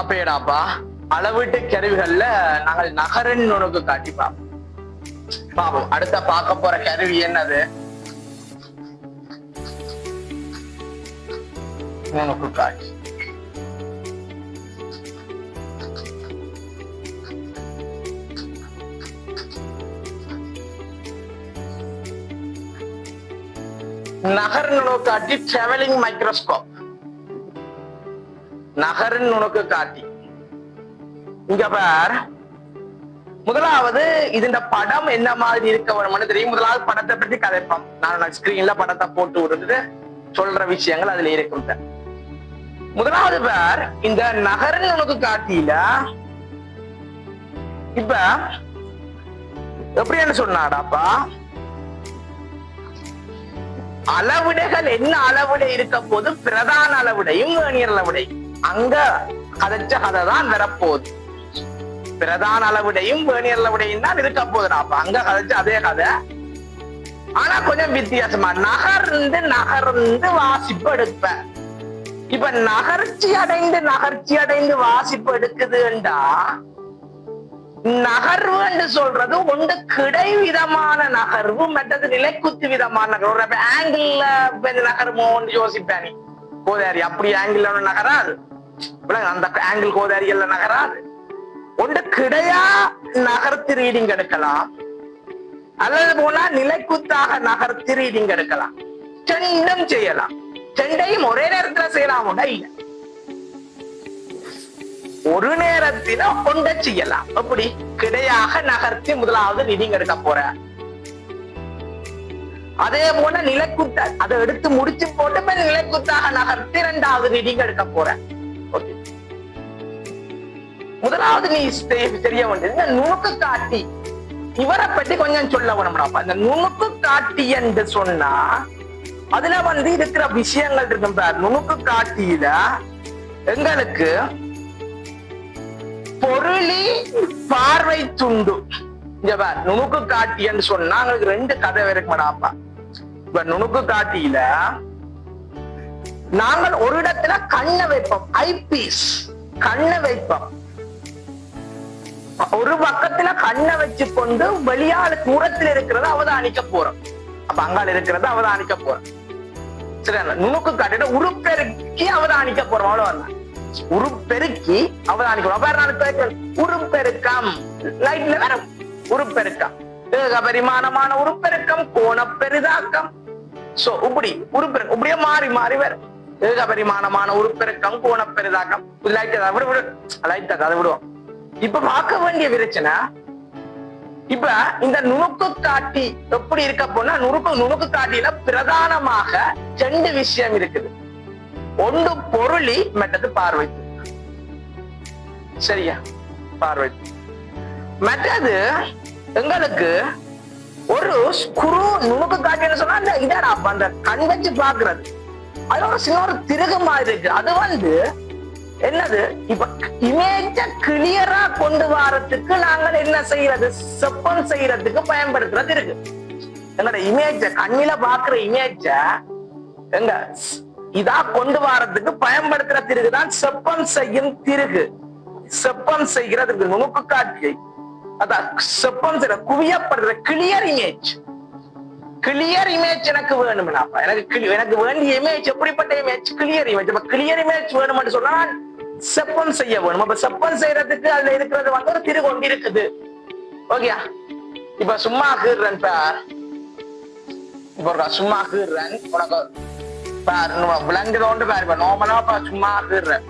அப்பேடாப்பா அளவீட்டு கருவிகள்ல நாங்கள் நகரன் உனக்கு காட்டி பாப்போம். அடுத்த பார்க்க போற கருவி என்னது? உனக்கு காட்டி. நகர் நுணுக்காட்டி டிராவலிங் மைக்ரோஸ்கோப். நகர் நுணுக்கு காட்டி இங்க பார். முதலாவது இந்த படம் என்ன மாதிரி இருக்க வேணும்னு தெரியும். முதலாவது படத்தை பற்றி கதைப்போம். நான் ஸ்கிரீன்ல படத்தை போட்டு விடுறது சொல்ற விஷயங்கள் அதுல இருக்கும். முதலாவது பார், இந்த நகர் நுணுக்கு காட்டியில இப்ப எப்படின்னு சொன்னாடாப்பா, அளவிடைகள் என்ன அளவிடை இருக்க போது, பிரதான அளவிடையும் வேணியர் அளவிடையும் அங்க கதைச்ச கதை தான் வரப்போகுது. பிரதான அளவிடையும் வேணியர் அளவிடையும் தான் இருக்க போகுதுடாப்பா அங்க கதைச்ச அதே கதை. ஆனா கொஞ்சம் வித்தியாசமா நகர்ந்து வாசிப்பு எடுப்ப. இப்ப நகர்ச்சி அடைந்து வாசிப்பு எடுக்குதுண்டா, நகர்வு என்று சொல்றது ஒன்று கிடை விதமான நகர்வு, மற்றது நிலைக்குத்து விதமான நகர்வு. ஆங்கிள் நகர்மோன்னு யோசிப்பேன். கோதாரி அப்படி ஆங்கிள் நகராது, அந்த ஆங்கிள் கோதாரிகள்ல நகராது. ஒன்று கிடையா நகர்த்தி ரீடிங் எடுக்கலாம், அல்லது போனா நிலைக்குத்தாக நகர்த்தி ரீடிங் எடுக்கலாம். ரெண்டும் செய்யலாம். ரெண்டையும் ஒரே நேரத்துல செய்யலாம். இல்ல, ஒரு நேரத்தில கொண்ட செய்யலாம். எப்படி? கிடையாக நகர்த்தி முதலாவது ரீடிங் எடுக்க போற, அதே போல நிலைக்குத்த அதை எடுத்து முடிச்சு போட்டு நிலைக்குத்தாக நகர்த்தி இரண்டாவது ரீடிங் எடுக்க போற. ஓகே, முதலாவது நீ தெரிய வேண்டியது நுணுக்கு காட்டி. இவரை பற்றி கொஞ்சம் சொல்ல வேணும்டாப்பா. இந்த நுணுக்கு காட்டி என்று சொன்னா அதுல இருக்கிற விஷயங்கள் இருக்கும். நுணுக்கு காட்டியில எங்களுக்கு பொருளி பார்வை துண்டு. இங்க பார், நுணுக்கு காட்டி என்று சொன்னா எங்களுக்கு ரெண்டு கதை இருக்குமாடாப்பா. இப்ப நுணுக்கு காட்டியில நாங்கள் ஒரு இடத்துல கண்ணை வைப்போம், ஐபீஸ் கண்ணை வைப்போம். ஒரு பக்கத்துல கண்ணை வச்சு கொண்டு வெளியால தூரத்தில் இருக்கிறத அவதானிக்க போறோம். அப்ப அங்கால இருக்கிறத அவதானிக்க போறோம். சரி, நுணுக்கு காட்டிட உருப்பெருக்கி அவதானிக்க போறோம். அவ்வளவு உருப்பெருக்கி அவதானிக்கிறோம். உருப்பெருக்கம் லைட்ல வேற உருப்பெருக்கம், பரிமாணமான உருப்பெருக்கம், கோண பெரிதாக்கம். சோ இப்படி உருப்பெருக்கம் இப்படியே மாறி மாறி வரும். பரிமாணமான உருப்பெருக்கம், கோண பெரிதாக்கம். லைட் அதை விடுவோம். இப்ப பார்க்க வேண்டிய பிரச்சனை, இப்ப இந்த நுணுக்கு காட்டி எப்படி இருக்க போனா, நுணுக்கு காட்டியில பிரதானமாக ரெண்டு விஷயம் இருக்குது. ஒன்று பொருளி, மற்றது பார்வை. சரியா? பார்வை. மற்றது எங்களுக்கு ஒரு ஸ்குரு நுணுக்கு காட்டின்னு சொன்னா அந்த இதாடா அந்த கண் வச்சு பாக்குறது, அது ஒரு சின்ன ஒரு திருகு மாதிரி இருக்கு. அது என்னது, இப்ப இமேஜ கிளியரா கொண்டு வரதுக்கு நாங்கள் என்ன செய்யறது, செப்பன் செய்யறதுக்கு பயன்படுத்துறது இருக்கு. எங்களோட இமேஜ கண்ணில பாக்குற இமேஜ எங்க இதா கொண்டு வரதுக்கு பயன்படுத்துற திருகுதான் செப்பன் செய்யும் திருகு. செப்பன் செய்கிறது நுணுக்கு காட்சியை அதான் செப்பன் செய்யற குவியப்படுற கிளியர் இமேஜ். கிளியர் இமேஜ் எனக்கு வேணும்னா, எனக்கு வேண்டிய இமேஜ் எப்படிப்பட்ட image? Clear image. Clear image வேணும்னு சொன்னா செப்பன் செய்ய வேணும். அப்ப செப்பன் செய்யறதுக்கு அதுல இருக்கிறது ஒரு திருகு ஒன்று இருக்குது. ஓகே, இப்ப சும்மா கீறன் பார். இப்ப சும்மா கீறன் உனக்கு பாரு, விளங்குதோண்டு பாரு. இப்ப நார்மலா சும்மா கீறன்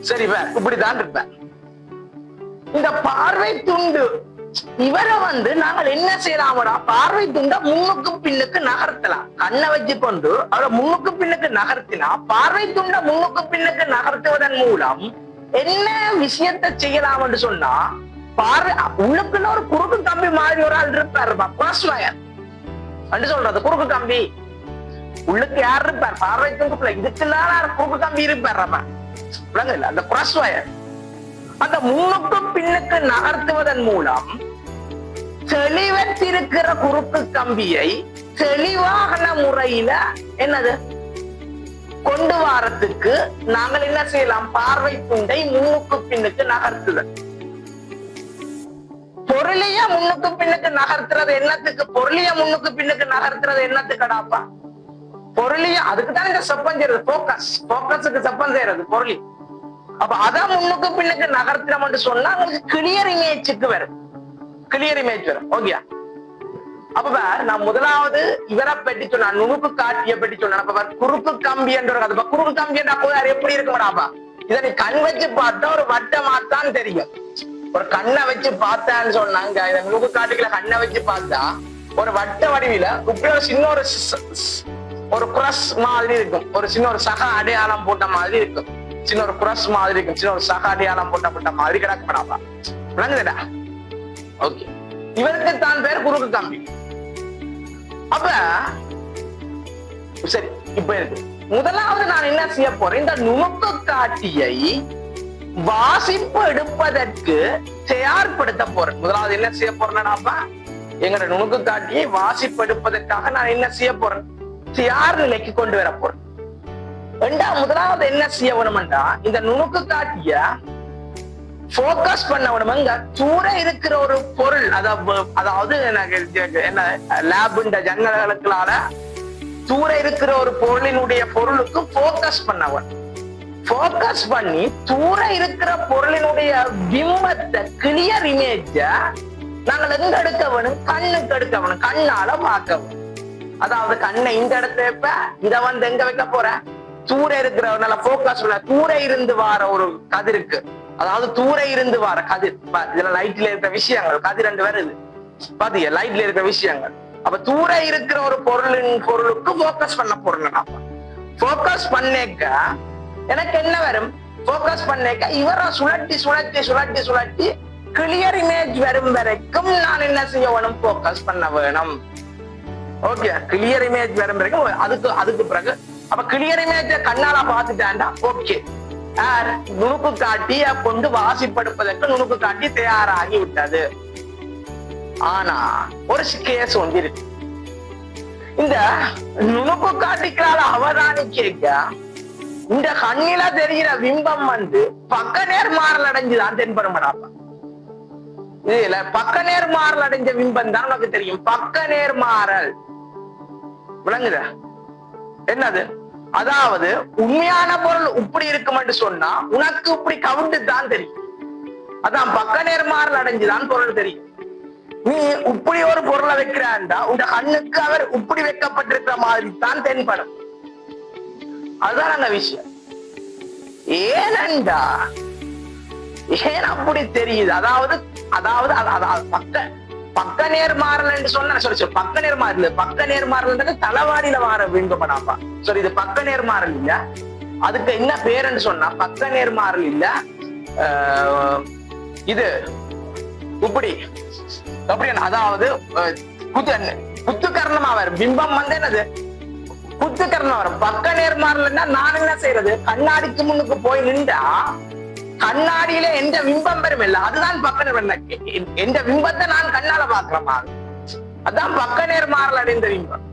சரி இப்படிதான் இருப்பேன். இந்த பார்வை துண்டு இவரை நாங்கள் என்ன செய்யலாமடா, பார்வை துண்டா முன்னுக்கு பின்னுக்கு நகர்த்தலாம். கண்ணை வச்சு கொண்டு அவரை முன்னுக்கு பின்னுக்கு நகர்த்தினா பார்வை துண்டை முன்னுக்கு பின்னுக்கு நகர்த்துவதன் மூலம் என்ன விஷயத்தை செய்யலாம் என்று சொன்னா, பார்வை உள்ளுக்குள்ள ஒரு குறுக்கு கம்பி மாதிரி ஒரு ஆள் இருப்பாரு, கிராஸ் வயர் என்று சொல்றது. குறுக்கு கம்பி உள்ளுக்கு யார் இருப்பார், பார்வை துண்டுக்குள்ள இதுக்குள்ள குறுக்கு கம்பி இருப்பார், அந்த கிராஸ் வயர். அந்த முன்னுக்கு பின்னுக்கு நகர்த்துவதன் மூலம் தெளிவற்றிருக்கிற குறுக்கு கம்பியை தெளிவான முறையில என்னது கொண்டு வாரத்துக்கு நாங்கள் என்ன செய்யலாம், பார்வை துண்டை முன்னுக்கு பின்னுக்கு நகர்த்துதல். பொருளிய முன்னுக்கு பின்னுக்கு நகர்த்துறது என்னத்துக்கு, பொருளிய முன்னுக்கு பின்னுக்கு நகர்த்துறது என்னத்துக்கடாப்பா, பொருளிய அதுக்குதான் இந்த செப்பம் செய்யறது, போக்கஸுக்கு செப்பம் செய்யறது பொருளி. அப்ப அதான் முன்னுக்கு பின்னுக்கு நகர்த்தினோம்னு சொன்னா உங்களுக்கு கிளியர் இமேஜுக்கு வரும், கிளியர் இமேஜ் வரும். ஓகே, அப்ப நான் முதலாவது இவரை பற்றி சொன்ன நுணுக்கு காட்டிய பற்றி சொன்ன குறுக்கு கம்பி என்ற குறுக்கு கம்பி என்ற எப்படி இருக்குமாடாப்பா, இதை நீ கண் வச்சு பார்த்தா ஒரு வட்டமாத்தான் தெரியும். ஒரு கண்ணை வச்சு பார்த்தான்னு சொன்னாங்க, இதை நுணுக்கு காட்டுக்குள்ள கண்ணை வச்சு பார்த்தா ஒரு வட்ட வடிவில இப்படி ஒரு சின்ன ஒரு குரஸ் மாதிரி இருக்கும், ஒரு சின்ன ஒரு சக அடையாளம் போட்ட மாதிரி இருக்கும், சின்ன ஒரு குரஸ் மாதிரி இருக்கும், சின்ன ஒரு சக அடையாளம் போட்ட மாதிரி கிடக்குமாடாப்பா. விளங்குதுடா? ஓகே, இவருக்கு தான் பேர் குறுக்கு கம்பி. அப்ப சரி, இப்ப இருக்கு முதலாவது நான் என்ன செய்ய போறேன், இந்த நுணுக்கு காட்டியை வாசிப்பு எடுப்பதற்கு தயார்படுத்த போறேன். முதலாவது என்ன செய்ய போறேன்னாப்பா, எங்களோட நுணுக்கு காட்டியை வாசிப்பு எடுப்பதற்காக நான் என்ன செய்ய போறேன், தயார் நிலைக்கு கொண்டு வர போறேன். முதலாவது என்ன செய்ய வேணும்டா, இந்த நுணுக்கு காட்டிய போக்கஸ் பண்ண வேணுமங்க தூர இருக்கிற ஒரு பொருள், அதாவது என்ன லேபுண்ட ஜன்னல்களுக்குள்ளால தூர இருக்கிற ஒரு பொருளுக்கு போக்கஸ் பண்ண வேணும். போக்கஸ் பண்ணி தூர இருக்கிற பொருளினுடைய பிம்பத்தை கிளியர் இமேஜ நாங்கள் எங்க எடுக்க வேணும், கண்ணுக்கு எடுக்க வேணும், கண்ணால பார்க்க வேணும். அதாவது கண்ணை இந்த இடத்துல வைப்ப, இத எங்க வைக்க போற, தூர இருக்கிற நல்ல போக்கஸ் பண்ண தூர இருந்து வார ஒரு கதிருக்கு, அதாவது தூர இருந்து வார கதிர், இதுல லைட்ல இருக்கிற விஷயங்கள் கதிர் ரெண்டு வருது பாத்தீங்க, லைட்ல இருக்கிற விஷயங்கள். அப்ப தூர இருக்கிற ஒரு பொருளுக்கு போக்கஸ் பண்ண பொருள். போக்கஸ் பண்ணேக்க எனக்கு என்ன வரும், போக்கஸ் பண்ணேக்க இவரை சுழட்டி சுழட்டி சுழட்டி சுழட்டி கிளியர் இமேஜ் வரும் வரைக்கும் நான் என்ன செய்ய வேணும், போக்கஸ் பண்ண வேணும். ஓகே, கிளியர் இமேஜ் வரும் வரைக்கும் அதுக்கு பிறகு அப்ப கிளியர் இமேஜ் கண்ணால பாத்துட்டாண்டா ஓகே, நுணுக்கு காட்டிய கொண்டு வாசிப்படுப்பதற்கு நுணுக்கு காட்டி தயாராகி விட்டது. ஆனா ஒரு கேஸ் ஒன்று இருக்கு, இந்த நுணுக்கு காட்டிக்களால அவதானிக்க இந்த கண்ணில தெரிகிற பிம்பம் பக்க நேர்மாறல் அடைஞ்சுதான் தென்படுமாடாப்பா. இதுல பக்க நேர்மாறல் அடைஞ்ச பிம்பம் தான் உனக்கு தெரியும், பக்க நேர்மாறல். விளங்குத என்னது, அதாவது உண்மையான பொருள் இப்படி இருக்கும்னு சொன்னா உனக்கு இப்படி கவுண்டு தான் தெரியும், அதான் பக்க நேர்மாறல் அடைஞ்சுதான் பொருள் தெரியும். நீ இப்படி ஒரு பொருளை வைக்கிறான்டா உங்க கண்ணுக்கு அவர் இப்படி வைக்கப்பட்டிருக்கிற மாதிரி தான் தென்படும். அதுதான் அந்த விஷயம். ஏனண்டா ஏன் அப்படி தெரியுது, அதாவது பக்க நேர்மாறல் என்று சொன்ன பக்க நேர்மாறல் தலவாடியில வார விரும்பப்படாப்பா. சரி, இது பக்க நேர்மாறல் இல்ல, அதுக்கு என்ன பேருன்னு சொன்னா பக்க நேர்மாறல் இல்ல, இது இப்படி அப்படி, அதாவது குத்துக்கரணமா வரும் பிம்பம் என்னது, குத்துக்கரணம் வரும். பக்க நேர்மாறல்னா நான் என்ன செய்யறது, கண்ணாடிக்கு முன்னுக்கு போய் நின்றா கண்ணாடியில எந்த பிம்பம் பெறும் இல்ல, அதுதான் பக்க நேர்மாறல். எந்த பிம்பத்தை நான் கண்ணால பாக்குறேன், அதான் பக்க நேர்மாறல் அடைந்த பிம்பம்.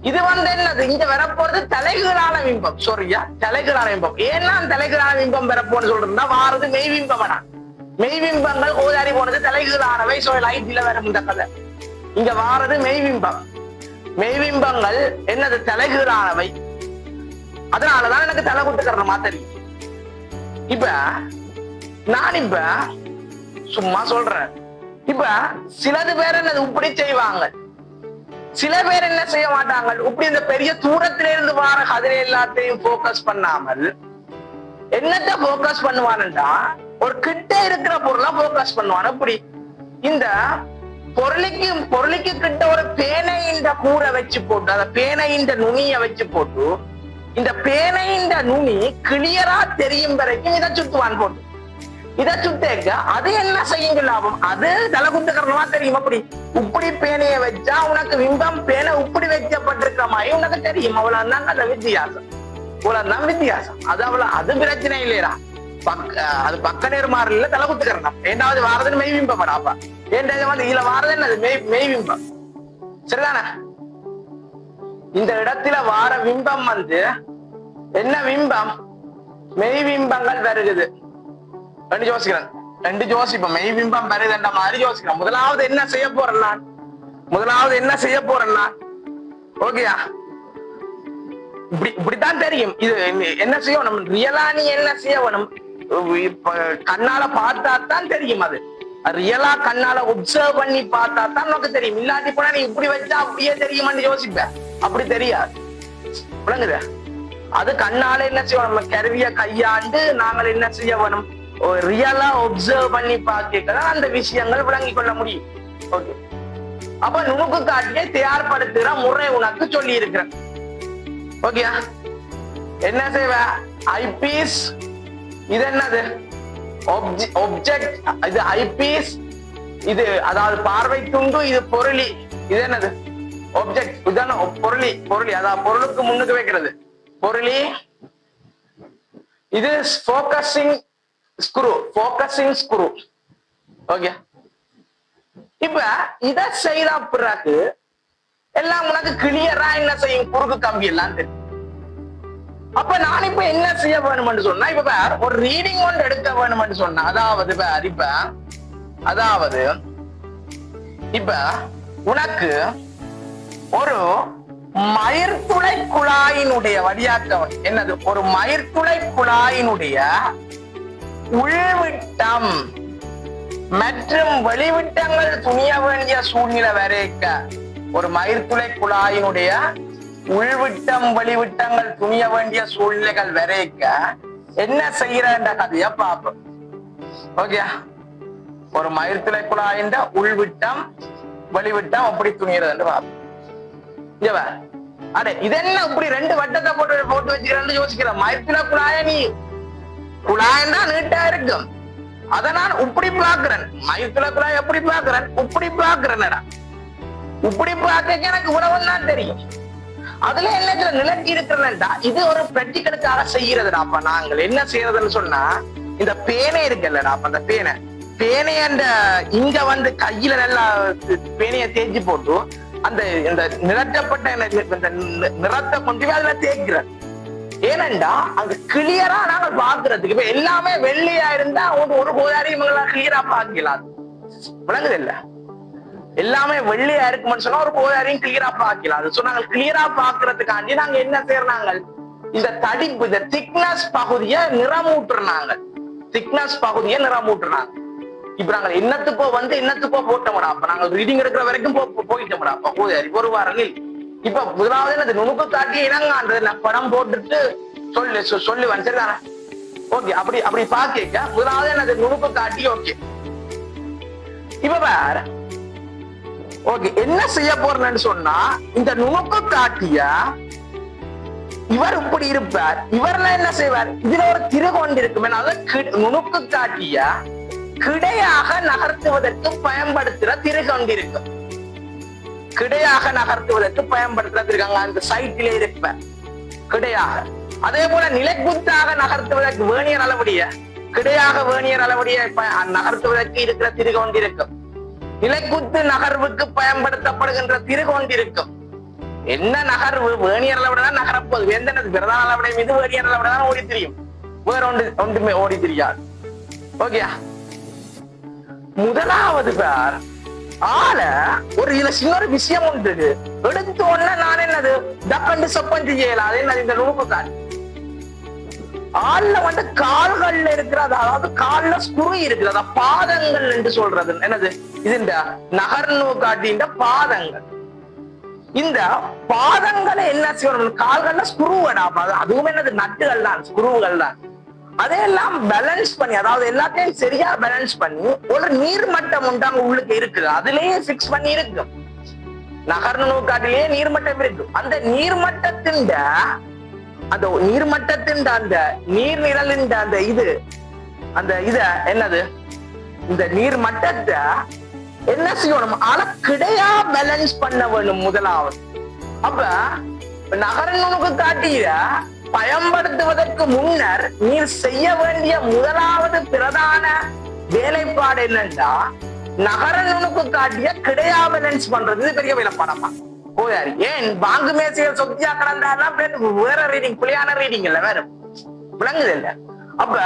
இது என்னது, இங்க வரப்போறது தலைகீழான பிம்பம். சரியா, தலைகீழான பிம்பம். ஏன்னா தலைகீழான பிம்பம் வரப்போன்னு சொல்றதுன்னா வாரது மெய் பிம்பம். மெய்பிம்பங்கள் கோதாரி போனது தலைகீழானவை. லைட்ல வரும் இந்த கதை. இங்க வாரது மெய்பிம்பம். மெய்பிம்பங்கள் என்னது, தலைகீழானவை. அதனாலதான் எனக்கு தலை குத்துக்கிறமா தெரியும். இப்ப நான் சும்மா சொல்றேன். இப்ப சிலது பேர் என்னது இப்படி செய்வாங்க, சில பேர் என்ன செய்ய மாட்டாங்க, இப்படி இந்த பெரிய தூரத்தில இருந்து வார கதிரை எல்லாத்தையும் போக்கஸ் பண்ணாமல் என்னத்த போக்கஸ் பண்ணுவான்டா ஒரு கிட்ட இருக்கிற பொருளை போக்கஸ் பண்ணுவான். அப்படி இந்த பொருளுக்கு கிட்ட ஒரு பேனையின் கூரை வச்சு போட்டு அந்த பேனையின் நுனிய வச்சு போட்டு இந்த பேனையின் நுனி கிளியரா தெரியும் வரைக்கும் இதை சுத்துவான் போட்டு. இதை சுத்தேக்க அது என்ன செய்யுங்க லாபம்? அது தலைகுத்துக்கிறமா தெரியும். அப்படி இப்படி பேனைய வச்சா உனக்கு விம்பம் பேனை இப்படி வைக்கப்பட்டிருக்கிற மாதிரி உனக்கு தெரியும். அவ்வளவுதான் அந்த வித்தியாசம். இவ்வளவுதான் வித்தியாசம். அது அவ்வளவு அது பிரச்சனை இல்லையா? அது பக்க நேர்மாறு இல்ல தலைகுத்துக்கிறனா ஏண்டாவது வாரதுன்னு மெய் விம்பம் அப்பா ஏன்டா வந்து இதுல வாரது என்னது மெய் விம்பம். சரிதானே? இந்த இடத்துல வார விம்பம் வந்து என்ன விம்பம்? மெய் விம்பங்கள் வருகுது. ரெண்டு யோசிப்போம். மெய் பிம்பம் வருதுன்ற மாதிரி யோசிக்கிறோம். முதலாவது என்ன செய்ய போறேன்னா ஓகேயா? இப்படித்தான் தெரியும். இது என்ன செய்யணும்? ரியலா நீ என்ன செய்யணும்? கண்ணால பார்த்தா தான் தெரியும். அது ரியலா கண்ணால ஒப்சர்வ் பண்ணி பார்த்தா தான் நமக்கு தெரியும். இல்லாட்டி போனா நீ இப்படி வச்சா அப்படியே தெரியுமான்னு யோசிப்ப. அப்படி தெரியாது. விளங்குது? அது கண்ணால என்ன செய்யணும்? நம்ம கருவிய கையாண்டு நாங்கள் என்ன செய்ய வேணும்? ரியலா ஒப்சர்வ் பண்ணி பார்க்க அந்த விஷயங்கள் விளங்கி கொள்ள முடியும். ஓகே, அப்ப நுணுக்கு காட்டியை தயார்படுத்துகிற முறை உனக்கு சொல்லி இருக்கிறேன். ஓகேயா? என்ன செய்வ? ஐபீஸ் இது என்னது? ஒப்ஜெக்ட். இது ஐபீஸ். இது அதாவது பார்வை துண்டு. இது பொருளி. இது என்னது? ஒப்ஜெக்ட். இதுதான பொருளி. அதாவது பொருளுக்கு முன்னுக்கு வைக்கிறது பொருளி. இது ஃபோக்கஸிங் ஸ்க்ரூ. ஓகே, இப்ப இத செய்த பிறகு எல்லாம் உனக்கு கிளியரா என்ன செய்யும்? குறுக்கு கம்பி எல்லாம் தெரியும். அப்ப நான் இப்ப என்ன செய்ய வேணும்னு சொன்னா, இப்ப ஒரு ரீடிங் ஒன்று எடுக்க வேணும்னு சொன்னா, அதாவது இப்ப உனக்கு ஒரு மயிர்துளை குழாயினுடைய வடியாக்கம் என்னது? ஒரு மயிர்துளை குழாயினுடைய உள்விட்டம் மற்றும் வெளிவிட்டங்கள் துணிய வேண்டிய சூழ்நிலை வரைக்க ஒரு மயிர்துளை குழாயினுடைய உள்விட்டம் வெளிவிட்டங்கள் துணிய வேண்டிய சூழ்நிலைகள் வரைக்க என்ன செய்யற கதைய பாப்போம். ஓகே, ஒரு மயிர்துளை குழாயின் உள்விட்டம் வெளிவிட்டம் அப்படி துணியறது பாப்போம். அடே இது என்ன இப்படி ரெண்டு வட்டத்தை போட்டு வச்சுக்கிறேன்னு யோசிக்கிற? மயிர்துளை குழாய நீ குழாயன்னா நீட்டா இருக்கும். அதை நான் இப்படி பாக்குறேன். மயிர்துளை குழாய் எப்படி பாக்குறேன்? இப்படி பாக்குறேன்டா. இப்படி பார்க்க எனக்கு உணவு தான் தெரியும். அதுல என்ன நிலக்கி இருக்கிறேன்டா. இது ஒரு பிராக்டிகலுக்காக செய்யறதுடா. அப்ப நாங்கள் என்ன செய்யறதுன்னு சொன்னா, இந்த பேனை இருக்குல்லடா, அப்ப அந்த பேனை அந்த இங்க வந்து கையில நல்லா பேனைய தேய்ச்சி போட்டு அந்த இந்த நிரட்டப்பட்ட நிறத்தை கொண்டு அதுல தேய்க்கிறேன். ஏனண்டா அது கிளியரா நாங்க பாக்குறதுக்கு. இப்ப எல்லாமே வெள்ளையா இருந்தா ஒரு கோதாரியும் கிளியரா பாக்கலாம். விளங்குது இல்ல? எல்லாமே வெள்ளையா இருக்குன்னு சொன்னா ஒரு கோதாரியும் கிளியரா பாக்கலாம். அது சொன்னாங்க கிளியரா பாக்குறதுக்காண்டி நாங்க என்ன செய்யறாங்க? இந்த தடிப்பு, இந்த திக்னஸ் பகுதியை நிறமூட்டுறாங்க. இப்ப நாங்க என்னத்துக்கோ போட்டோம்டா. அப்ப நாங்க ரீடிங் எடுக்கிற வரைக்கும் போயிட்டோம்டா. அப்ப கோதாரி ஒரு வாரம். இப்ப முதலாவது என்னது? நுணுக்கு காட்டி இனங்க படம் போட்டுட்டு சொல்லுவேன். சரிதானே? ஓகே, அப்படி பாக்க முதலாவது என்னது? நுணுக்கு காட்டி. ஓகே, இப்ப வேற ஓகே என்ன செய்ய போறேன்னு சொன்னா, இந்த நுணுக்கு காட்டிய இவர் இப்படி இருப்பார். இவர்ல என்ன செய்வார்? இதுல ஒரு திருகொண்டு இருக்கும். நுணுக்கு காட்டிய கிடையாக நகர்த்துவதற்கு பயன்படுத்துற திருகொண்டு இருக்கும். கிடையாக நகர்த்துவதற்கு பயன்படுத்துறதுக்காங்க அந்த சைட்டிலே இருப்ப கிடையாக. அதே போல நிலைக்குத்தாக நகர்த்துவதற்கு வேணியர் அளவடிய கிடையாக வேணியர் அளவடிய நகர்த்துவதற்கு இருக்கிற திருகொண்டு இருக்கும். நிலைக்குத்து நகர்வுக்கு பயன்படுத்தப்படுகின்ற திருகொண்டு இருக்கும். என்ன நகர்வு? வேணியர் அளவிடதான் நகரப்போகுது. எந்த பிரதான அளவிட மீது வேணியர் அளவிடதான் ஓடி தெரியும். வேற ஒன்றுமே ஓடி தெரியாது. ஓகே, முதலாவது பேர் ஆள ஒரு இதுல சின்ன ஒரு விஷயம் உண்டு. எடுத்த உடனே நான் என்னது டக்கண்டு சப்பஞ்சு செய்யலாம். அது என்னது? இந்த நுணுக்கு கால் ஆள்ல வந்து கால்கள்ல இருக்கிறது. அதாவது கால்ல ஸ்குரு இருக்கிறதா பாதங்கள் என்று சொல்றது என்னது? இது இந்த நகர்னு காட்டின்ற பாதங்கள். இந்த பாதங்களை என்ன செய்யணும்? கால்கள்ல ஸ்குருவடா. அதுவும் என்னது? நட்டுகள் தான், ஸ்குருவுகள் தான். அதையெல்லாம் பேலன்ஸ் பண்ணி, அதாவது எல்லாத்தையும் சரியா பேலன்ஸ் பண்ணி ஒரு நீர்மட்டம் உண்டு அங்க உள்ளுக்கு இருக்குது, அதுலயே பிக்ஸ் பண்ணி இருக்கு. நகர் நுணுக்காட்டிலேயே நீர்மட்டம் இருக்கு. அந்த நீர்மட்டத்தின் அந்த நீர்நிழலின் அந்த என்னது, இந்த நீர்மட்டத்தை என்ன செய்யணும், ஆனா கிடையா பேலன்ஸ் பண்ண வேணும் முதலாவது. அப்ப நகர நுணுக்கு காட்டிய பயன்படுத்துவதற்கு முன்னர் நீர் செய்ய வேண்டிய முதலாவது பிரதான வேலைப்பாடு என்னன்னா, நகர நுணுக்கு காட்டிய கிடையா பேலன்ஸ் பண்றது பெரிய வேலைப்பாடமா போயாரு. ஏன் பாங்கு மேசையில் சொத்தியா கடந்தாருன்னா வேற ரீடிங், புலியான ரீடிங் இல்ல, வேற விளங்குது இல்ல. அப்ப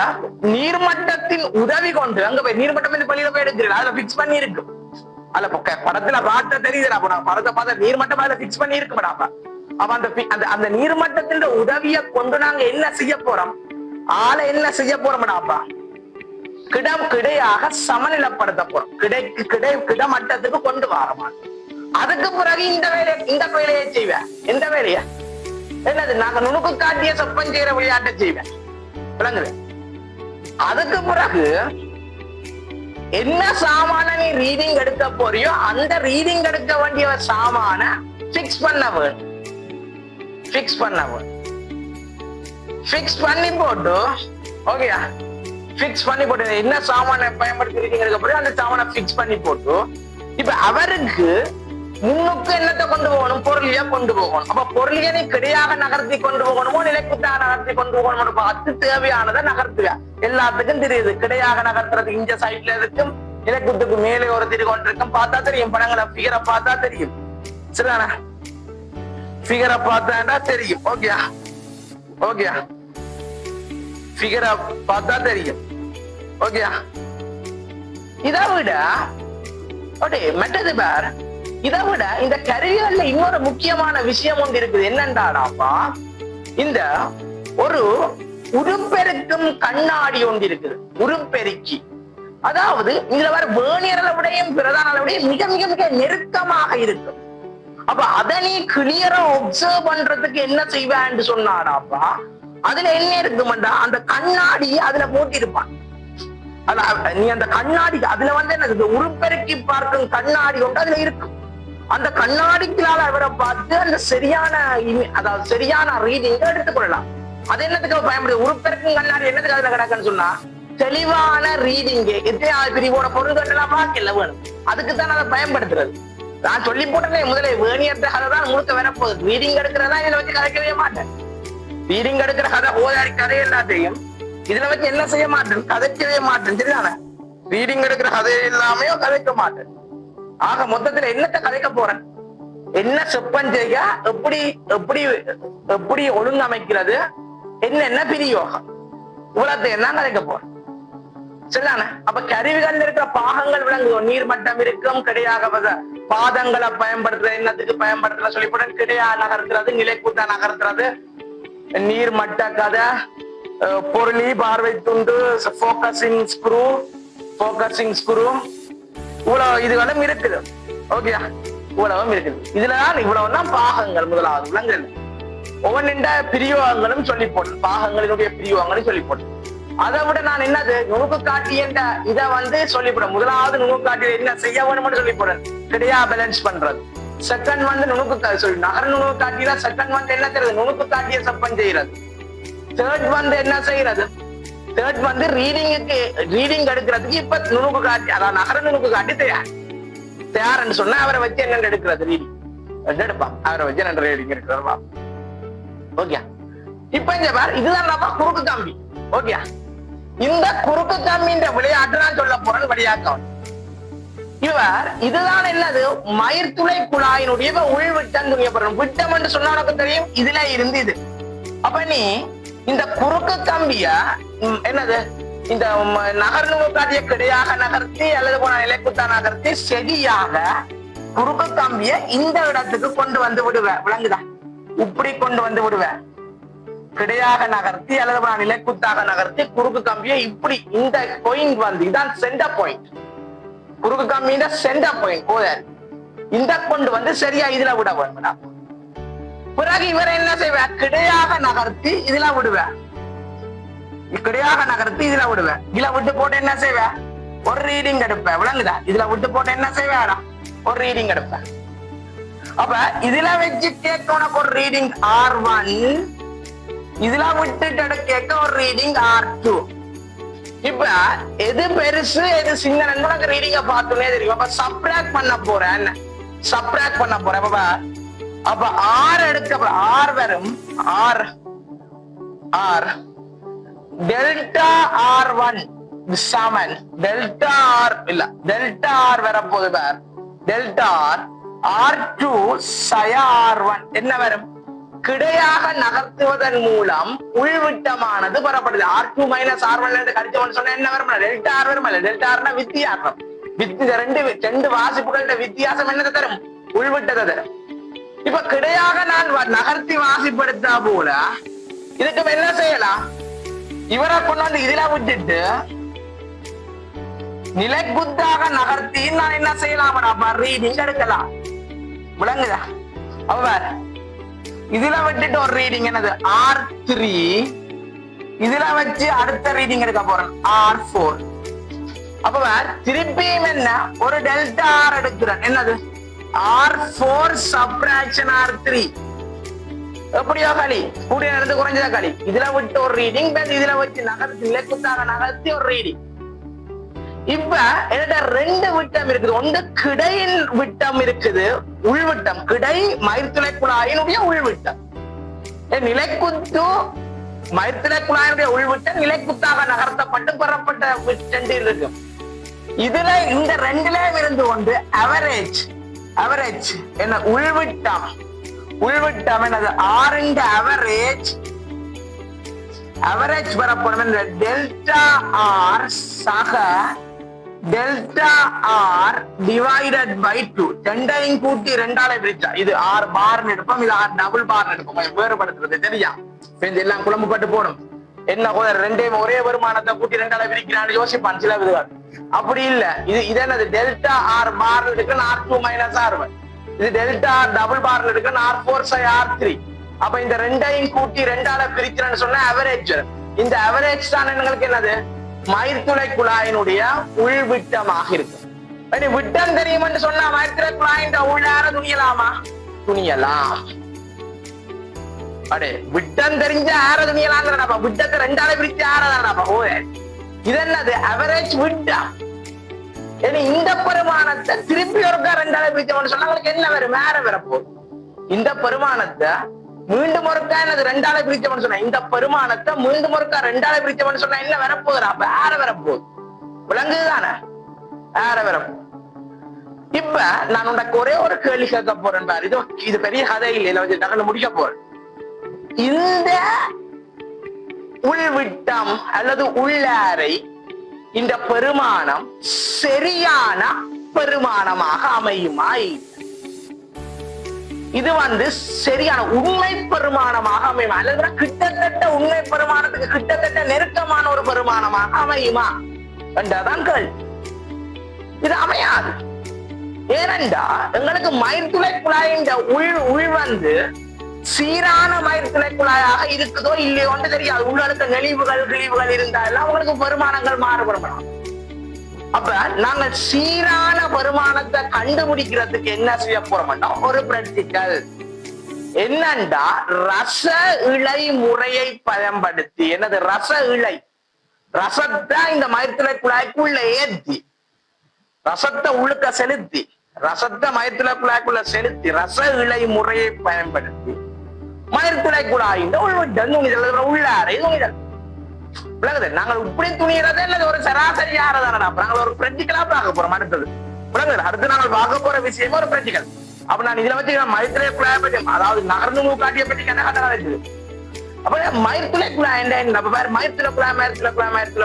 நீர்மட்டத்தின் உதவி கொண்டு அங்க போய் நீர்மட்டம் பள்ளியில போய் எடுக்கிறீங்க, அதுல பிக்ஸ் பண்ணி இருக்கு. அதுல படத்துல பார்த்த தெரியுதுடா, படத்தை பார்த்த நீர்மட்டம் அதுல பிக்ஸ் பண்ணி இருக்கு மேடாப்பா. அப்ப அந்த நீர்மட்டத்தின் உதவியை கொண்டு நாங்க என்ன செய்ய போறோம், ஆளை என்ன செய்ய போறோம்டாப்பா, கிடையாக சமநிலைப்படுத்த போறோம், கிடைமட்டத்துக்கு கொண்டு வரமா. அதுக்கு பிறகு இந்த வேலையை செய்வேன். எந்த வேலைய என்னது, நாங்க நுணுக்கு காட்டிய சொப்பம் செய்யற விளையாட்டை செய்வேன், விளங்குது. அதுக்கு பிறகு என்ன சாமான நீ ரீடிங் எடுக்க போறியோ அந்த ரீடிங் எடுக்க வேண்டிய சாமான பிக்ஸ் பண்ண வேணும். பிக்ஸ் பண்ணி போட்டு, ஓகேயா, பிக்ஸ் பண்ணி போட்டு என்ன சாமான பயன்படுத்தி ரீடிங் எடுக்க போறியோ அந்த சாமான பிக்ஸ் பண்ணி போட்டு, இப்ப அவருக்கு முன்னுக்கு என்னத்தை கொண்டு போகணும், பொருளியா கொண்டு போகணும். அப்ப பொருளிய நீ கிடையாக நகர்த்தி கொண்டு போகணுமோ நிலைக்குத்தாக நகர்த்தி கொண்டு போகணும், பார்த்து தேவையானதை நகர்த்துவ. எல்லாத்துக்கும் தெரியுது, கிடையாக நகர்த்துறது இந்த சைட்ல இருக்கும், நிலைக்குத்துக்கு மேலே ஒரு திரு கொண்டிருக்கும், பார்த்தா தெரியும். படங்களை பிகரை பார்த்தா தெரியும், சரிதானா? பிகரை பார்த்தா தெரியும், ஓகேயா, ஓகேயா, பிகரை பார்த்தா தெரியும், ஓகேயா. இதை விட மெட்டது பார், இதை விட இந்த கருவிகள்ல இன்னொரு முக்கியமான விஷயம் ஒன்று இருக்குது. என்னண்டாடாப்பா, இந்த ஒரு உருப்பெருக்கும் கண்ணாடி ஒன்று இருக்குது, உருப்பெருக்கி. அதாவது இதுல வர வேணியர் அளவுடையும் பிரதான அளவுடையும் மிக மிக மிக நெருக்கமாக இருக்கும். அப்ப அதை நீ கிளியரா ஒப்சர்வ் பண்றதுக்கு என்ன செய்வேன்னு சொன்னாடாப்பா, அதுல என்ன இருக்குமாண்டா, அந்த கண்ணாடி அதுல போட்டிருப்பான். நீ அந்த கண்ணாடி அதுல வந்து என்ன உருப்பெருக்கி பார்க்கும் கண்ணாடி ஒன்று அதுல இருக்கும். அந்த கண்ணாடிக்களால அவரை பார்த்து அந்த சரியான அதாவது சரியான ரீடிங்க எடுத்துக்கொள்ளலாம். அது என்னத்துக்கு பயன்படுது, உருப்பெருக்கும் கண்ணாடி என்னத்துக்கு அதுல கிடக்குன்னு சொன்னா, தெளிவான ரீடிங் எத்தனையாவது பிரிவோட பொருள்கள் எல்லாம் பார்க்கல வேணும், அதுக்குத்தான் அதை பயன்படுத்துறது. நான் சொல்லி போட்டேன் முதலே, வேணியற்ற கதை தான் முழுக்க வரப்போகுது. ரீடிங் எடுக்கிறதா இதுல வச்சு கதைக்கவே மாட்டேன். ரீடிங் எடுக்கிற கதை ஓதாரி கதை எல்லாத்தையும் இதுல வச்சு என்ன செய்ய மாட்டேன், கதைக்கவே மாட்டேன், சரிதானே? ரீடிங் எடுக்கிற கதை எல்லாமே கதைக்க மாட்டேன். ஆக மொத்தத்துல என்னத்தை கதைக்க போறேன், என்ன செப்பம் செய்ய, எப்படி எப்படி எப்படி ஒழுங்கமைக்கிறது, என்ன பிரியோகம், இவ்வளத்தை என்ன கதைக்க போறேன், சரிதானே? அப்ப கருவிகள் இருக்கிற பாகங்கள் விளங்குவோம். நீர்மட்டம் இருக்கும், கிடையாக பாதங்களை பயன்படுத்துறது, என்னத்துக்கு பயன்படுத்துற சொல்லி போட, கிடையா நகர்த்துறது, நிலைக்கூட்ட நகர்த்துறது, நீர்மட்ட கதை, பொருளி, பார்வை துண்டு, போக்கசிங் ஸ்க்ரூ, இவ்வளவு இதுகளும் இருக்குது, ஓகே, இவ்வளவும் இருக்குது. இதுலதான் இவ்வளவுதான் பாகங்கள். முதலாவது விலங்குகள் ஒவ்வொன்றின் பிரியோகங்களும் சொல்லி போட்டு, பாகங்களினுடைய பிரியோகங்களும் சொல்லி போட்டு. அதை விட நான் என்னது நுணுக்கு காட்டி என்ற இதை வந்து சொல்லிவிடுறேன். முதலாவது நுணுக்கு காட்டியில என்ன செய்ய வேணும்னு சொல்லி போடுறேன், கிடையா பேலன்ஸ் பண்றது. செகண்ட் வந்து நுணுக்கு சொல்லி நகர நுணுக்கு காட்டினா செகண்ட் வந்து என்ன செய்யறது, நுணுக்கு காட்டிய சப்பம் செய்யறது. தேர்ட் வந்து என்ன செய்யறது, தேர்ட் வந்து ரீடிங் எடுக்கிறதுக்கு இப்ப நுணுக்கு காட்டி, அதாவது நகர நுணுக்கு காட்டி தயார்ன்னு சொன்னா அவரை வச்சு என்ன எடுக்கிறது, ரீடிங் எடுப்பான், அவரை வச்சு என்ன ரீடிங் எடுக்கிறதா, ஓகே. இப்ப இந்த பார், இதுதான் குறுக்கு கம்பி, ஓகே. இந்த குறுக்கு கம்பின்ற விளையாட்டு நான் சொல்ல போறேன், வழியாக்கம். இவர் இதுதான் என்னது, மயிர்துளை குழாயினுடைய உள்விட்டம் துணியப்படும். விட்டம் என்று சொன்னா உனக்கு தெரியும், இதுல இருந்து இது. அப்ப நீ இந்த குறுக்கு கம்பிய என்னது, இந்த நகர் நுணுக்காட்டிய கிடையாக நகர்த்தி அல்லது போன நிலைக்குத்தா நகர்த்தி சரியாக குறுக்கு கம்பிய இந்த இடத்துக்கு கொண்டு வந்து விடுவேன், விளங்குதா? இப்படி கொண்டு வந்து விடுவேன், கிடையாக நகர்த்தி அல்லது போன நிலைக்குத்தாக நகர்த்தி குறுக்கு கம்பிய இப்படி, இந்த பாயிண்ட் வந்து இதான் சென்டர் பாயிண்ட், குறுக்கு கம்பியின் சென்டர் பாயிண்ட் போதாது, இந்த கொண்டு வந்து சரியா இதுல விட வேணும். பிறகு இவரை என்ன செய்வேன், கிடையாக நகர்த்தி இதுல விடுவேன். கிடையாக நகர்த்தி இதுல விடுவேன். இதுல விட்டு போட்டு என்ன செய்வேன்? ஒரு ரீடிங் எடுப்பேன். விளங்குதா? இதுல விட்டு போட்டு என்ன செய்வேன்? ஒரு ரீடிங் எடுப்பேன். அப்ப இதுல வச்சு கேட்க உனக்கு ஒரு ரீடிங் R1, இதுல விட்டுட்டு கேட்க ஒரு ரீடிங் R2. இப்ப எது பெருசு எது சின்னன்னு உனக்கு ரீடிங்க பார்த்தோன்னே தெரியும். அப்ப சப்ட்ராக்ட் பண்ண போறேன். சப்ட்ராக்ட் பண்ண போறேன். அப்ப ஆர் எடுக்க ஆர் வரும். ஆர் ஆர் டெல்டா R1 சமன் டெல்டா ஆர் இல்ல டெல்டா ஆர் வரப்போது பார். டெல்டா ஆர் R2 சய R1 என்ன வரும்? கிடையாக நகர்த்துவதன் மூலம் உள்விட்டமானது பெறப்படுது. R2 மைனஸ் R1 கடிச்சவன் சொன்ன என்ன வரும்? டெல்டா ஆர் வரும். டெல்டா ஆர்னா வித்தியாசம். ரெண்டு வாசிப்புகளோட வித்தியாசம் என்னதை தரும்? உள்விட்டதை தரும். இப்ப கிடையாக நான் நகர்த்தி வாசிப்படுத்தா போல இதுக்கு என்ன செய்யலாம்? இவரை கொண்டு வந்து இதுல விட்டுட்டு நிலைக்குத்தாக நகர்த்தி நான் என்ன செய்யலாம்? ரீடிங் எடுக்கலாம். விளங்குதா? அப்ப இதுல விட்டுட்டு ஒரு ரீடிங் என்னது? R3. இதுல வச்சு அடுத்த ரீடிங் எடுக்க போறேன் R4. அப்ப திருப்பியும் என்ன? ஒரு டெல்டா ஆர் எடுக்கிறேன். என்னது? R4 subtraction R3. எப்படியோ களி கூடிய நடந்து குறைஞ்சதா களி. இதுல விட்டு ஒரு ரீடிங், இதுல வச்சு நகர்த்தி நிலைக்குத்தாக நகர்த்தி ஒரு ரீடிங். இப்ப என்னோட ரெண்டு விட்டம் இருக்குது. ஒன்று கிடையின் விட்டம் இருக்குது, உள்விட்டம். கிடை மயிர்த்துளை குழாயினுடைய உள்விட்டம். நிலைக்குத்து மயிர்த்துளை குழாயினுடைய உள்விட்டம் நிலைக்குத்தாக நகர்த்தப்பட்டு பெறப்பட்ட விட்டம் இருக்கு. இதுல இந்த ரெண்டுலயும் இருந்து கொண்டு அவரேஜ் என்ன உள்விட்டம் என்னது? ஆறுண்ட அவரேஜ் வரப்படும். டெல்டா ஆர் சக டெல்டா ஆர் டிவைடட் பை 2. ரெண்டையும் கூட்டி ரெண்டால பிரிச்சா இது ஆர் பார் எடுப்போம், இது ஆர் டபுள் பார் எடுப்போம். வேறுபடுத்துறது தெரியா? எல்லாம் குழம்பு பட்டு போடும். என்ன ரெண்டையும் ஒரே வருமானத்தை கூட்டி ரெண்டால பிரிக்கிறான்னு யோசிப்பான் சில விதங்கள். அப்படி இல்ல. இது என்னது? டெல்டா ஆர் பார் எடுக்க R2 மைனஸ் R1. இது டெல்டா ஆர் டபுள் பார் எடுக்க R4 சை R3. அப்ப இந்த ரெண்டையும் கூட்டி ரெண்டால பிரிக்கிறேன்னு சொன்ன அவரேஜ். இந்த அவரேஜ் தான் எங்களுக்கு என்னது? மயிர்த்துளை குழாயினுடைய உள்விட்டமாக இருக்கு. விட்டம் தெரியும்னு சொன்னா மயிர்த்துளை குழாயின் உள்ளார துணியலாமா? துணியலாம். அடே விட்டம் தெரிஞ்ச ஆற துணியலாம். விட்டத்தை ரெண்டால பிரிச்சு ஆறதானப்பா. இது என்னது? அவரேஜ் விட்டம். இந்த பெருமானத்தை திருப்பி ஒருக்கா ரெண்டால பிரிச்சோம்னு சொன்னா உங்களுக்கு என்ன வரும்? வேற வரப்போகுது. இந்த பெருமானத்தை மீண்டும் ஒருக்கா என்னது? ரெண்டால பிரிச்சோம்னு சொன்னா இந்த பெருமானத்தை மீண்டும் ஒருக்கா ரெண்டால பிரிச்சோம்னு சொன்னா என்ன வரப்போகுது? வேற வரப்போகுது. விளங்குதுதானே? வேற வரப்போகுது. இப்ப நான் உனக்கு ஒரே ஒரு கேள்வி கேட்க போறேன் பாரு. இது பெரிய கதை இல்லை, வச்சு தகவல் முடிக்க போறேன். இந்த உள்விட்டம் அல்லது உள்ளாரை இந்த பெருமானம் சரியான பெருமானமாக அமையுமா? இது சரியான உண்மை பெருமானமாக அமையுமா? அல்லது கிட்டத்தட்ட உண்மை பெருமானத்துக்கு கிட்டத்தட்ட நெருக்கமான ஒரு பெருமானமாக அமையுமா என்றதான் கேள்வி. இது அமையாது. ஏனென்றா எங்களுக்கு மயிர்த்துளை குழாயின் உள் சீரான மயிர்த்துளை குழாயாக இருக்குதோ இல்லையோன்னு தெரியாது. உங்களுக்கு கிழிவுகள் இருந்தாலும் உங்களுக்கு பெருமானங்கள் மாறுபடலாம். அப்ப நாங்க சீரான பெருமானத்தை கண்டுபிடிக்கிறதுக்கு என்ன செய்ய போறோம்னா ஒரு பிராக்டிக்கல் என்னண்டா ரச இழை முறையை பயன்படுத்தி. என்னது ரச இழை? ரசத்தை இந்த மயிர்த்துளை குழாய்க்குள்ள ஏத்தி ரசத்தை உள்ளுக்க செலுத்தி ரசத்தை மயிர்த்துளை குழாய்க்குள்ள செலுத்தி ரச இழை முறையை பயன்படுத்தி மயிர்த்துளை குழாயின் உள்விட்டம் துணிதல் உள்ளாரை துணிதல். விளங்குது? நாங்கள் இப்படி துணியறதே இல்ல ஒரு சராசரி ஆறதானே. நாங்கள் ஒரு பிராக்டிகலா பார்க்க போறோம். அடுத்தது விளங்குது? அடுத்து நாங்கள் பார்க்க போற விஷயமா ஒரு பிராக்டிகல். அப்ப நான் இதுல வச்சு மயிர்த்துளை குழாயை பற்றி, அதாவது நகர்ந்து மூக்காட்டியை பற்றி கதை இருக்குது. அப்ப மயிர்த்துளை குழாய் மயிர்த்துளை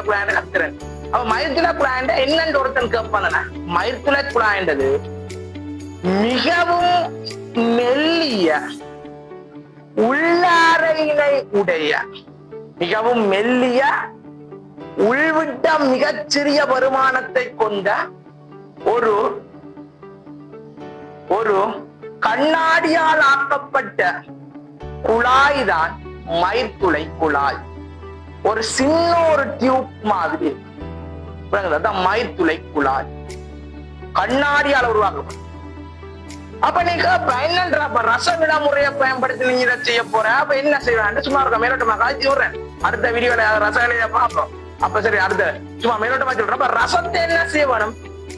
குழாய் கத்துறேன். அப்ப மயிர்த்துளை குழாய் என்னன்னு ஒருத்தன் கேட்பான. மயிர்த்துளை குழாய்ன்றது மிகவும் மெல்லிய உள்ளாரையினை உடைய, மிகவும் மெல்லிய உள்விட்டம் மிகச்சிறிய வருமானத்தை கொண்ட ஒரு கண்ணாடியால் ஆக்கப்பட்ட குழாய் தான் மயிர்த்துளை குழாய். ஒரு சின்ன ஒரு டியூப் மாதிரி அதான் மயிர்துளை குழாய் கண்ணாடியால் உருவாக்கப்படும். அப்ப நீங்க என்னன்ற அப்ப ரச விடாமுறையை பயன்படுத்தி நீங்க இதை செய்ய போற அப்ப என்ன செய்வேன் சும்மா இருக்க மேலோட்டமா காய்ச்சி விடுறேன். அடுத்த வீடியோல ரசகலையை பார்ப்போம். அப்ப சரி அடுத்த சும்மா மேலோட்டமா சொல்றேன். அப்ப ரசத்தை என்ன செய்ய வேணும்?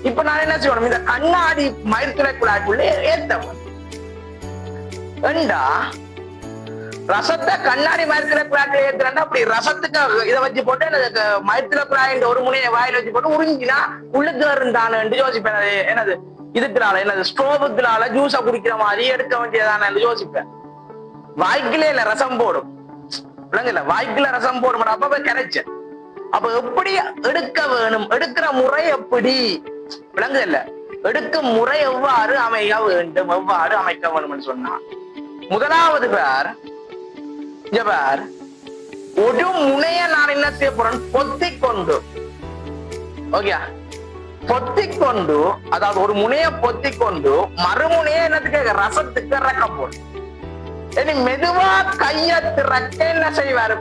இப்ப நான் என்ன செய்யணும்? இந்த கண்ணாடி மயிர்துளை குழாய்க்குள்ளே ஏத்தவன் ஏண்டா ரசத்தை கண்ணாடி மயிர்துளை குழாய்க்குள்ள ஏத்துறா அப்படி ரசத்துக்கு இதை வச்சு போட்டு எனக்கு மயிர்துளை குழாய் ஒரு முனையை வாயில வச்சு போட்டு உறிஞ்சினா உள்ளுக்கு இருந்தானு யோசிப்பேன். என்னது இதுக்குனால என்னது ஸ்டோவுக்குனால ஜூஸ குடிக்கிற மாதிரி எடுக்க வேண்டியதான யோசிப்பேன். வாய்க்குலே இல்ல ரசம் போடும் விளங்கல, வாய்க்குல ரசம் போடும். அப்ப போய் கரைச்ச அப்ப எப்படி எடுக்க வேணும், எடுக்கிற முறை எப்படி விளங்கு இல்ல, எடுக்கும் முறை எவ்வாறு அமைய வேண்டும், எவ்வாறு அமைக்க வேணும்னு சொன்னா முதலாவது பேர் ஒரு முனைய நான் என்ன செய்ய போறேன்? பொத்தி கொண்டு ஓகே பொத்தி கொண்டு அதாவது ஒரு முனைய பொத்தி கொண்டு மறுமுனைய என்னத்துக்கு ரசத்துக்கு இறக்க போடும். இனி மெதுவா கைய திறக்க என்ன செய்வார்?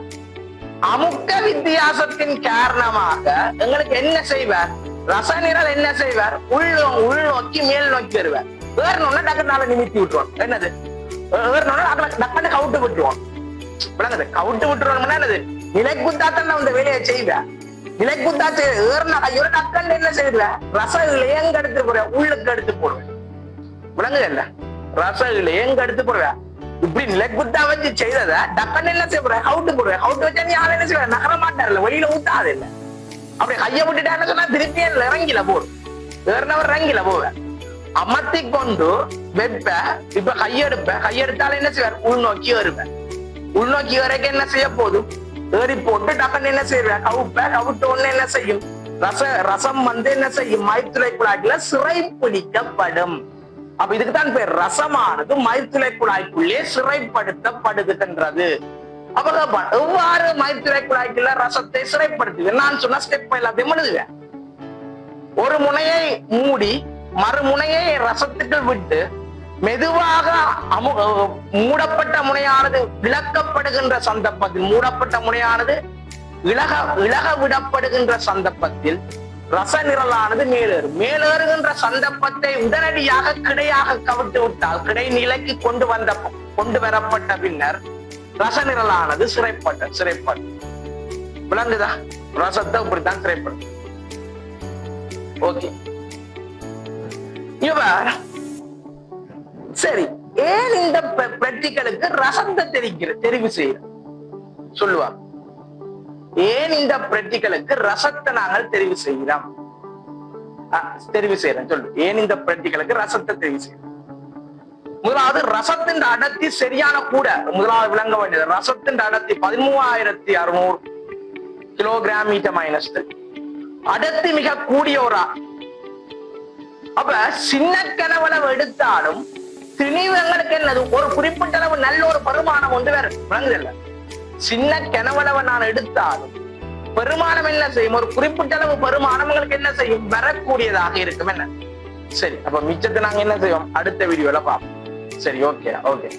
அமுக்க வித்தியாசத்தின் காரணமாக எங்களுக்கு என்ன செய்வார்? ரச நிரல் என்ன செய்வார்? உள்நோக்கி மேல் நோக்கி வருவார். ஏறணும்னா டக்குனால நிமித்தி விட்டுருவோம். என்னது ஏறணும்னா டக்குனு கவுட்டு விட்டுருவோம். விளங்குது? கவுட்டு விட்டுருவோம்னா என்னது? நிலைக்குத்தாத்தான் நான் இந்த வேலையை செய்வேன். நிலைக்குத்தாச்சு ஏறின கையோட டக்குன்னு என்ன செய்வேன்? ரச எங்க எடுத்து போடுவேன்? உள்ளுக்கு எடுத்து போடுவேன். விளங்குது இல்ல? ரச எங்க எடுத்து போடுவேன்? இப்படி நிலைக்குத்தா வச்சு செய்தத டக்குன்னு என்ன செய்ய போறேன்? கவுட்டு போடுவேன். கவுட்டு வச்சா நீ ஆள் என்ன செய்வேன்? நகர மாட்டார்ல, வெளியில ஊத்தாது இல்ல. அப்படி கைய விட்டுட்டான்னு சொன்னா திருப்பி இறங்கில போடும். ஏறினவர் இறங்கில போவேன். அமர்த்தி கொண்டு வெப்ப இப்ப கையெடுப்பேன். கையெடுத்தாலும் என்ன செய்வார்? உள்நோக்கி ஏறுவேன். உள்நோக்கி வரைக்கும் என்ன செய்ய போதும்? ஏறி போட்டு டக்குன்னு என்ன செய்வேன்? கவுட்ட ஒண்ணு என்ன செய்யும்? ரசம் என்ன செய்யும்? மயிர்துளை குழாய்க்குள்ள சிறை பிடிக்கப்படும். அப்ப இதுக்குதான் பேர் ரசமானது மயிர்துளை குழாய்க்குள்ளே சிறைப்படுத்தப்படுகின்றது. அப்ப எவ்வாறு மயிர்துளை குழாய்க்குள்ள ரசத்தை சிறைப்படுத்துவேன்? நான் சொன்ன ஸ்டெப் எல்லாத்தையும் எழுதுவேன். ஒரு முனையை மூடி மறுமுனையை ரசத்துக்குள் விட்டு மெதுவாக மூடப்பட்ட முனையானது விளக்கப்படுகின்ற சந்தர்ப்பத்தில் மூடப்பட்ட முனையானது இலக விடப்படுகின்ற சந்தர்ப்பத்தில் ரச நிரலானது மேலேறுகின்ற சந்தர்ப்பத்தை உடனடியாக கிடையாக கவிட்டு விட்டால் கிடை நிலைக்கு கொண்டு வரப்பட்ட பின்னர் ரச நிரலானது சிறைப்படும். விளங்குதா? ரசத்தை இப்படித்தான் சிறைப்படும். ஓகே இவர் சரி ஏன் இந்த பிராக்டிகலுக்கு ரசத்தை தெரிவு செய்ய சொல்லுவார்? ஏன் இந்த பிராக்டிகலுக்கு ரசத்தை நாங்கள் தெரிவு செய்யறோம் சொல்லு. ஏன் இந்த பிராக்டிகலுக்கு ரசத்தை தெரிவு செய்யறோம்? முதலாவது ரசத்தின் அடர்த்தி சரியான கூட முதலாவது விளங்க வேண்டியது. ரசத்தின் அடர்த்தி 13,600 கிலோகிராம் மீட்டர் மைனஸ் அடர்த்தி மிக கூடிய ஒரு அப்ப சின்ன கனவளவு எடுத்தாலும் திணிவங்களுக்கு என்னது ஒரு குறிப்பிட்ட அளவு நல்ல ஒரு பெருமானம் ஒன்று வேற விளங்குதில்ல. சின்ன கனவளவை நான் எடுத்தாலும் பெருமானம் என்ன செய்யும்? ஒரு குறிப்பிட்ட அளவு பெருமானம் உங்களுக்கு என்ன செய்யும்? வரக்கூடியதாக இருக்கும். என்ன சரி, அப்ப மிச்சத்தை நாங்க என்ன செய்வோம்? அடுத்த வீடியோல பார்ப்போம். சரி, ஓகே.